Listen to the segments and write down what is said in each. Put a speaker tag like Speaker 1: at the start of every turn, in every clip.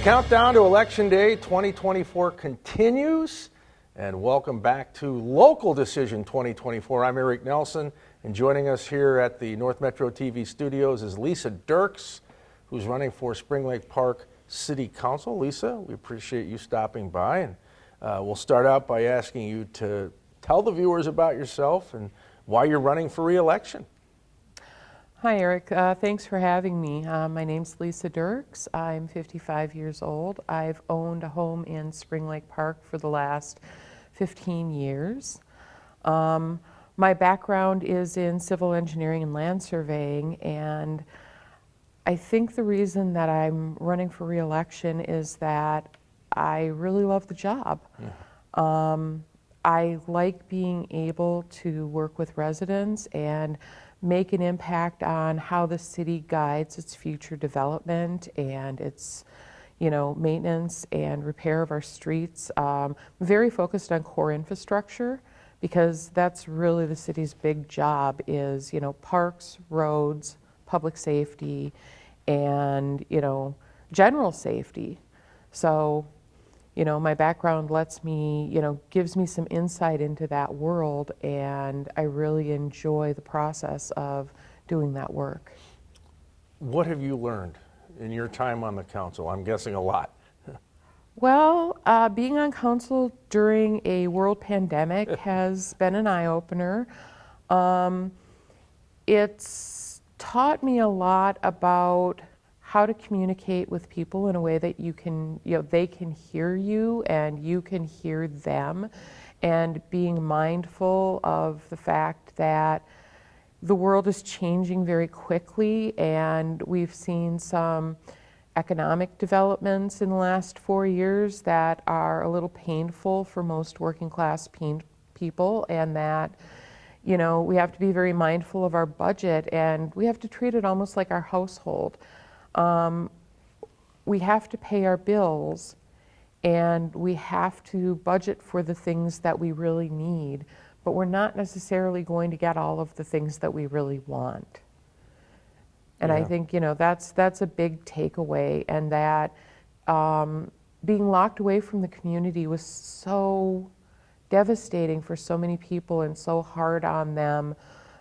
Speaker 1: countdown to Election Day 2024 continues, and welcome back to Local Decision 2024. I'm Eric Nelson, and joining us here at the North Metro TV studios is Lisa Dirks, who's running for Spring Lake Park City Council. Lisa, we appreciate you stopping by, and we'll start out by asking you to tell the viewers about yourself and why you're running for re-election.
Speaker 2: Hi, Eric. Thanks for having me. My name's Lisa Dirks. I'm 55 years old. I've owned a home in Spring Lake Park for the last 15 years. My background is in civil engineering and land surveying, and I think the reason that I'm running for re-election is that I really love the job. I like being able to work with residents and make an impact on how the city guides its future development and its, maintenance and repair of our streets. Very focused on core infrastructure because that's really the city's big job is, parks, roads, public safety, and, general safety. So, my background lets me, gives me some insight into that world, and I really enjoy the process of doing that work.
Speaker 1: What have you learned in your time on the council? I'm guessing a lot.
Speaker 2: Well, being on council during a world pandemic has been an eye-opener. It's taught me a lot about how to communicate with people in a way that you can, they can hear you and you can hear them, and being mindful of the fact that the world is changing very quickly, and we've seen some economic developments in the last 4 years that are a little painful for most working class people, and that we have to be very mindful of our budget, and we have to treat it almost like our household. We have to pay our bills, and we have to budget for the things that we really need, but we're not necessarily going to get all of the things that we really want. And I think, that's a big takeaway, and that being locked away from the community was so devastating for so many people and so hard on them,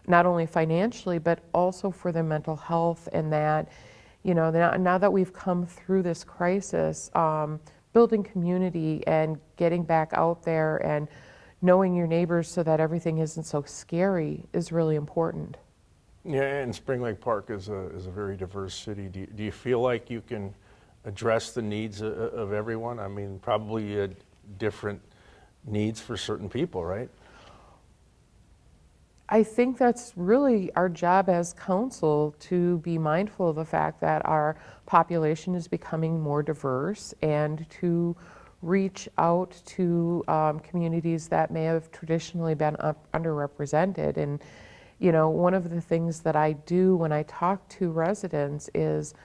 Speaker 2: not only financially, but also for their mental health, and that now that we've come through this crisis, building community and getting back out there and knowing your neighbors so that everything isn't so scary is really important.
Speaker 1: Yeah, and Spring Lake Park is a very diverse city. Do you feel like you can address the needs of everyone? I mean, probably different needs for certain people, right?
Speaker 2: I think that's really our job as council, to be mindful of the fact that our population is becoming more diverse, and to reach out to communities that may have traditionally been underrepresented. And, one of the things that I do when I talk to residents is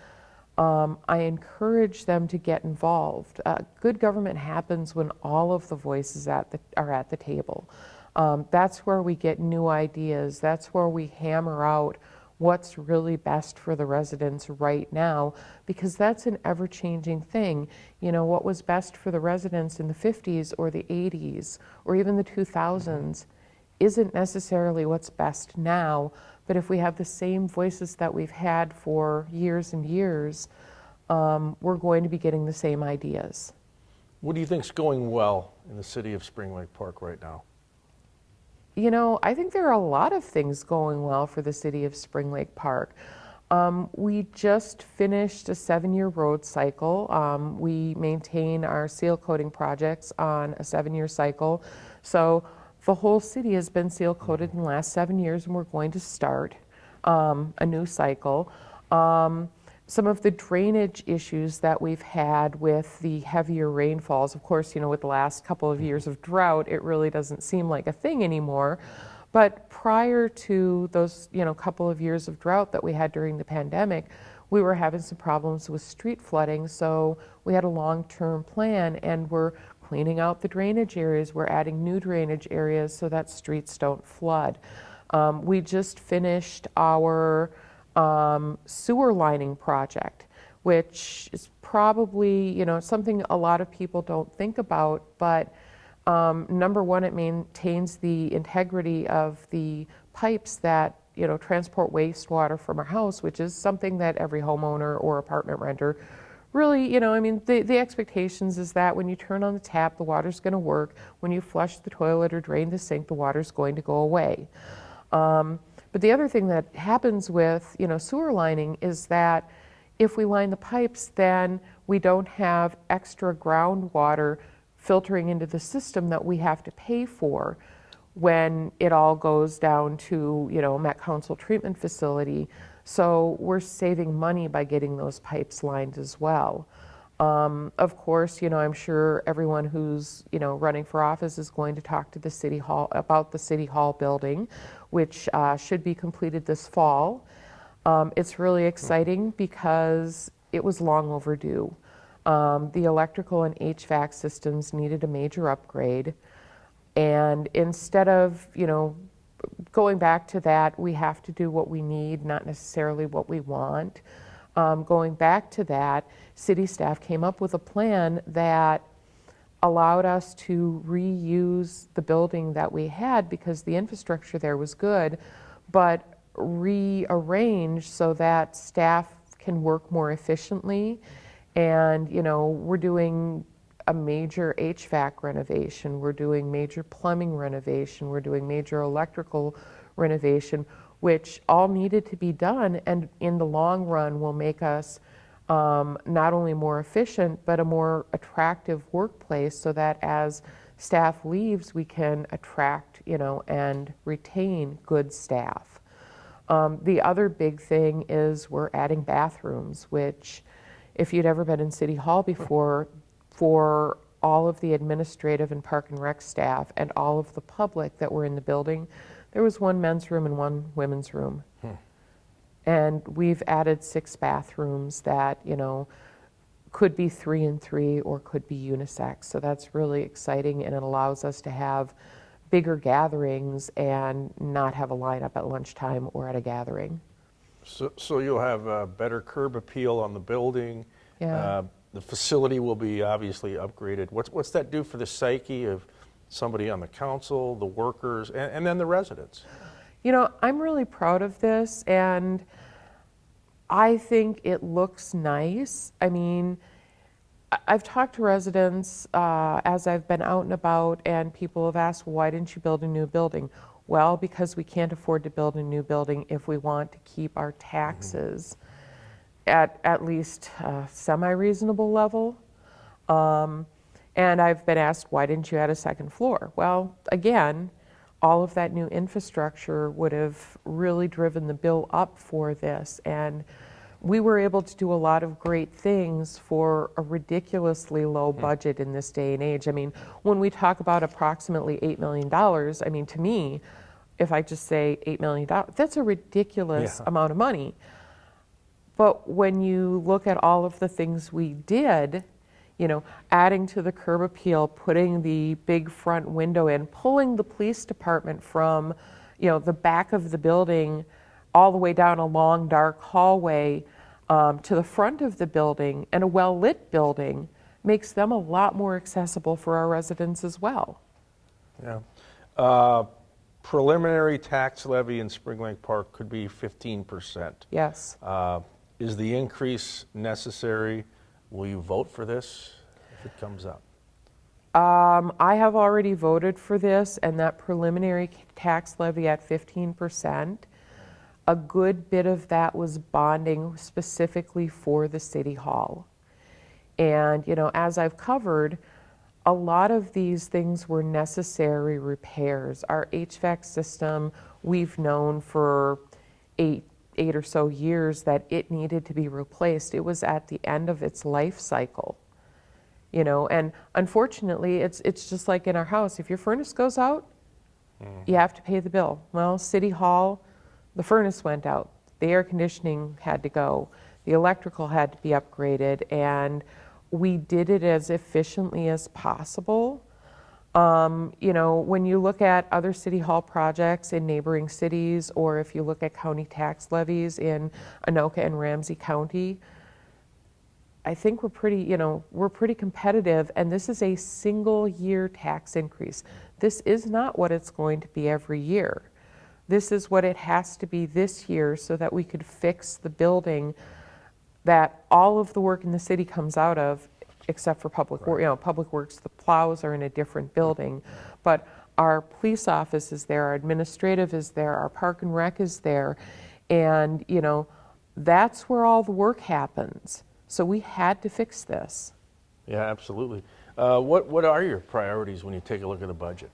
Speaker 2: I encourage them to get involved. Good government happens when all of the voices are at the table. That's where we get new ideas. That's where we hammer out what's really best for the residents right now, because that's an ever-changing thing. What was best for the residents in the 50s or the 80s or even the 2000s isn't necessarily what's best now. But if we have the same voices that we've had for years and years, we're going to be getting the same ideas.
Speaker 1: What do you think's going well in the city of Spring Lake Park right now?
Speaker 2: I think there are a lot of things going well for the city of Spring Lake Park. We just finished a 7-year road cycle. We maintain our seal coating projects on a 7-year cycle. So the whole city has been seal coated in the last 7 years, and we're going to start a new cycle. Some of the drainage issues that we've had with the heavier rainfalls, of course, with the last couple of years of drought, it really doesn't seem like a thing anymore. But prior to those, couple of years of drought that we had during the pandemic, we were having some problems with street flooding. So we had a long-term plan, and we're cleaning out the drainage areas. We're adding new drainage areas so that streets don't flood. We just finished our sewer lining project. which is probably, something a lot of people don't think about, but number one, it maintains the integrity of the pipes that, transport wastewater from our house, which is something that every homeowner or apartment renter really, the expectations is that when you turn on the tap, the water's going to work. When you flush the toilet or drain the sink, the water's going to go away. But the other thing that happens with, sewer lining is that if we line the pipes, then we don't have extra groundwater filtering into the system that we have to pay for when it all goes down to, Met Council treatment facility. So we're saving money by getting those pipes lined as well. Of course, I'm sure everyone who's, running for office is going to talk to the City Hall about the City Hall building, which should be completed this fall. It's really exciting because it was long overdue. The electrical and HVAC systems needed a major upgrade. And instead of, going back to that, we have to do what we need, not necessarily what we want. Going back to that, city staff came up with a plan that allowed us to reuse the building that we had because the infrastructure there was good, but rearrange so that staff can work more efficiently. And, we're doing a major HVAC renovation, we're doing major plumbing renovation, we're doing major electrical renovation, which all needed to be done, and in the long run will make us not only more efficient, but a more attractive workplace so that as staff leaves, we can attract, and retain good staff. The other big thing is we're adding bathrooms, which if you'd ever been in City Hall before, for all of the administrative and park and rec staff and all of the public that were in the building, there was one men's room and one women's room. And we've added 6 bathrooms that, could be 3 and 3 or could be unisex. So that's really exciting, and it allows us to have bigger gatherings and not have a lineup at lunchtime or at a gathering.
Speaker 1: So you'll have better curb appeal on the building.
Speaker 2: Yeah.
Speaker 1: The facility will be obviously upgraded. What's that do for the psyche of somebody on the council, the workers, and then the residents?
Speaker 2: I'm really proud of this, and I think it looks nice. I mean, I've talked to residents as I've been out and about, and people have asked, well, why didn't you build a new building? Well, because we can't afford to build a new building if we want to keep our taxes at least a semi-reasonable level. And I've been asked, why didn't you add a second floor? Well, again, all of that new infrastructure would have really driven the bill up for this. And we were able to do a lot of great things for a ridiculously low budget in this day and age. I mean, when we talk about approximately $8 million, I mean, to me, if I just say $8 million, that's a ridiculous amount of money. But when you look at all of the things we did, adding to the curb appeal, putting the big front window in, pulling the police department from, the back of the building all the way down a long, dark hallway to the front of the building, and a well-lit building makes them a lot more accessible for our residents as well.
Speaker 1: Yeah. Preliminary tax levy in Spring Lake Park could be 15%.
Speaker 2: Yes.
Speaker 1: Is the increase necessary? Will you vote for this if it comes up?
Speaker 2: I have already voted for this, and that preliminary tax levy at 15%, a good bit of that was bonding specifically for the City Hall. And, as I've covered, a lot of these things were necessary repairs. Our HVAC system, we've known for eight or so years that it needed to be replaced. It was at the end of its life cycle, and unfortunately it's just like in our house. If your furnace goes out, you have to pay the bill. Well, City Hall, the furnace went out, the air conditioning had to go, the electrical had to be upgraded, and we did it as efficiently as possible. When you look at other City Hall projects in neighboring cities, or if you look at county tax levies in Anoka and Ramsey County, I think we're pretty, we're pretty competitive, and this is a single year tax increase. This is not what it's going to be every year. This is what it has to be this year so that we could fix the building that all of the work in the city comes out of, except for Public Works. Public Works, the plows are in a different building, but our police office is there, our administrative is there, our park and rec is there, and that's where all the work happens. So we had to fix this.
Speaker 1: Yeah, absolutely. What are your priorities when you take a look at the budget?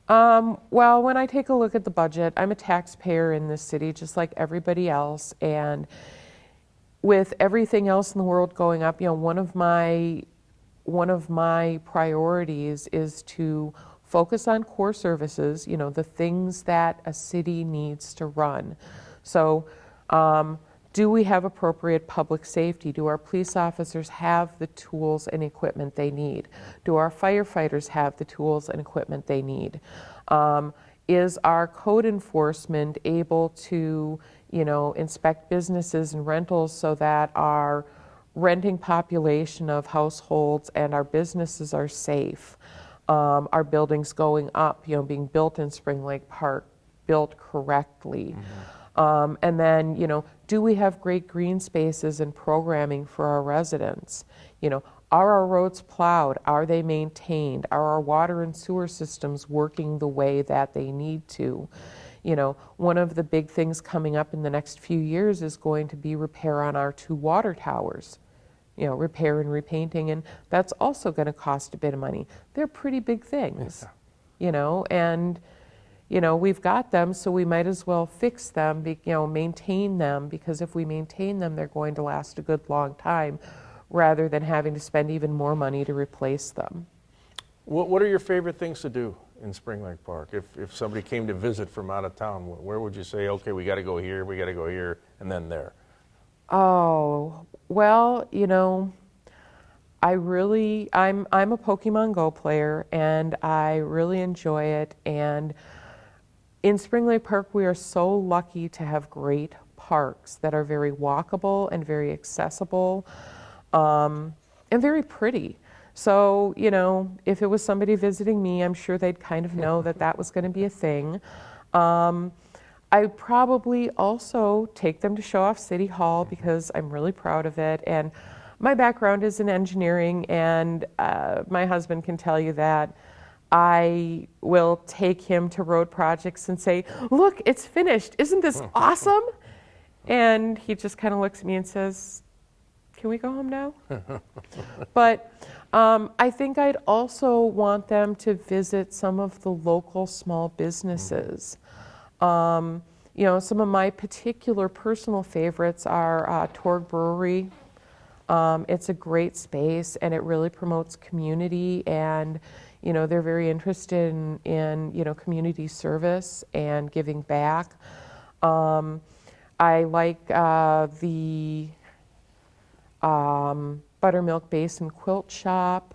Speaker 2: Well, when I take a look at the budget, I'm a taxpayer in this city just like everybody else, and with everything else in the world going up, one of my priorities is to focus on core services, the things that a city needs to run. So, do we have appropriate public safety? Do our police officers have the tools and equipment they need? Do our firefighters have the tools and equipment they need? Is our code enforcement able to, inspect businesses and rentals so that our renting population of households and our businesses are safe? Our buildings going up, being built in Spring Lake Park, built correctly? And then, do we have great green spaces and programming for our residents? Are our roads plowed? Are they maintained? Are our water and sewer systems working the way that they need to? One of the big things coming up in the next few years is going to be repair on our 2 water towers. Repair and repainting, and that's also going to cost a bit of money. They're pretty big things, and we've got them, so we might as well fix them, maintain them, because if we maintain them, they're going to last a good long time, rather than having to spend even more money to replace them.
Speaker 1: What are your favorite things to do in Spring Lake Park? If somebody came to visit from out of town, where would you say, okay, we got to go here, and then there?
Speaker 2: Oh, well, I'm a Pokemon Go player, and I really enjoy it, and in Spring Lake Park, we are so lucky to have great parks that are very walkable and very accessible, and very pretty. So, if it was somebody visiting me, I'm sure they'd kind of know that was going to be a thing. I probably also take them to show off City Hall because I'm really proud of it. And my background is in engineering, and my husband can tell you that I will take him to road projects and say, look, it's finished. Isn't this awesome? And he just kind of looks at me and says, can we go home now? But I think I'd also want them to visit some of the local small businesses. Some of my particular personal favorites are Torg Brewery. It's a great space, and it really promotes community, and they're very interested in community service and giving back. I like the Buttermilk Basin Quilt Shop.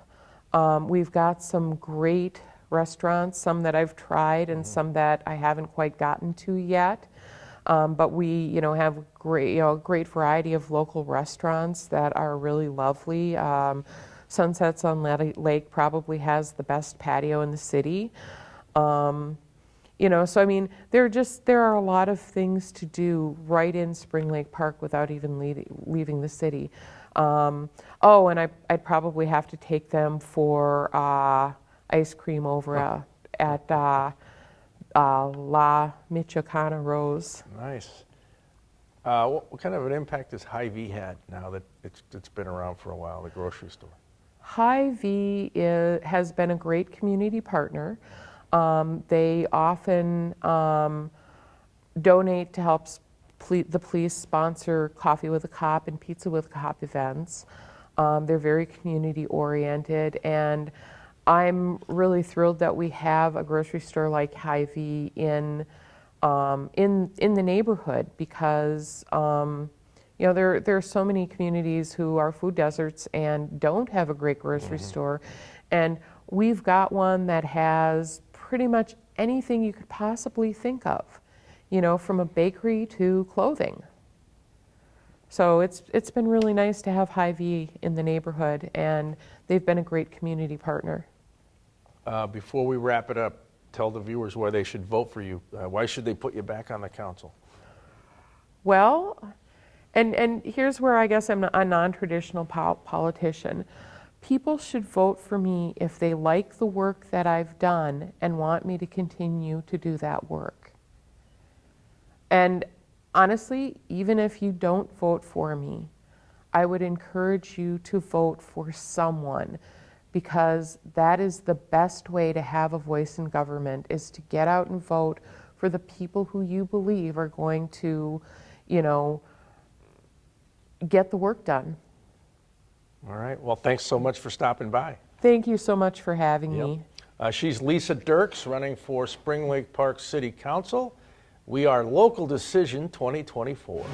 Speaker 2: We've got some great restaurants, some that I've tried and some that I haven't quite gotten to yet. But we, have great variety of local restaurants that are really lovely. Sunsets on Lake probably has the best patio in the city. So I mean, there are a lot of things to do right in Spring Lake Park without even leaving the city. And I'd probably have to take them for ice cream over at La Michoacana Rose.
Speaker 1: Nice. What kind of an impact has Hy-Vee had now that it's been around for a while, the grocery store?
Speaker 2: Hy-Vee has been a great community partner. They often donate to help the police sponsor Coffee with a Cop and Pizza with a Cop events. They're very community oriented, and I'm really thrilled that we have a grocery store like Hy-Vee in the neighborhood, because there are so many communities who are food deserts and don't have a great grocery store, and we've got one that has pretty much anything you could possibly think of, from a bakery to clothing. So it's been really nice to have Hy-Vee in the neighborhood, and they've been a great community partner.
Speaker 1: Before we wrap it up, tell the viewers why they should vote for you. Why should they put you back on the council?
Speaker 2: Well, and here's where I guess I'm a non-traditional politician. People should vote for me if they like the work that I've done and want me to continue to do that work. And honestly, even if you don't vote for me, I would encourage you to vote for someone, because that is the best way to have a voice in government, is to get out and vote for the people who you believe are going to, get the work done.
Speaker 1: All right. Well, thanks so much for stopping by.
Speaker 2: Thank you so much for having me.
Speaker 1: She's Lisa Dirks, running for Spring Lake Park City Council. We are Local Decision 2024.